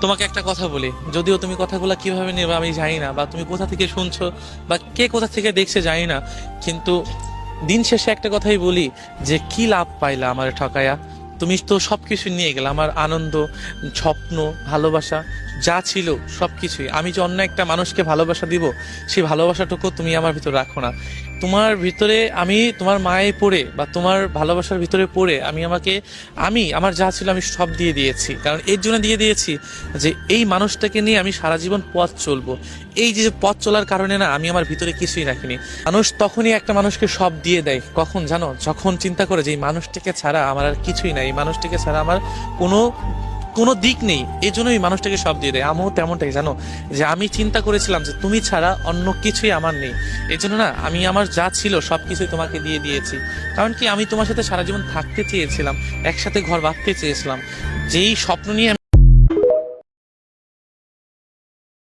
তোমাকে একটা কথা বলি, যদিও তুমি কথাগুলো কিভাবে নেবে আমি জানি না, বা তুমি কোথা থেকে শুনছো বা কে কোথা থেকে দেখছে জানি না, কিন্তু দিন শেষে একটা কথাই বলি, যে কি লাভ পাইলা আমার ঠকায়া? তুমি তো সবকিছু নিয়ে গেলে, আমার আনন্দ, স্বপ্ন, ভালোবাসা যা ছিল সবকিছুই। আমি যে অন্য একটা মানুষকে ভালোবাসা দিব, সেই ভালোবাসাটুকু তুমি আমার ভিতর রাখো না। তোমার ভিতরে আমি তোমার মায়ে পড়ে বা তোমার ভালোবাসার ভিতরে পড়ে আমি আমার যা ছিল আমি সব দিয়ে দিয়েছি। কারণ এর জন্য দিয়ে দিয়েছি যে এই মানুষটাকে নিয়ে আমি সারা জীবন পথ চলবো। এই যে পথ চলার কারণে না আমি আমার ভিতরে কিছুই রাখিনি। মানুষ তখনই একটা মানুষকে সব দিয়ে দেয় কখন জানো? যখন চিন্তা করে যে এই মানুষটাকে ছাড়া আমার আর কিছুই নাই, এই মানুষটাকে ছাড়া আমার কোনো কোনো দিক নেই, এই জন্য এই মানুষটাকে সব দিয়ে দেয়। আমিও তেমনটাই জানো, যে আমি চিন্তা করেছিলাম যে তুমি ছাড়া অন্য কিছুই আমার নেই। এই জন্য না আমি আমার যা ছিল সবকিছুই তোমাকে দিয়ে দিয়েছি। কারণ কি, আমি তোমার সাথে সারা জীবন থাকতে চেয়েছিলাম, একসাথে ঘর বাঁধতে চেয়েছিলাম। যেই স্বপ্ন নিয়ে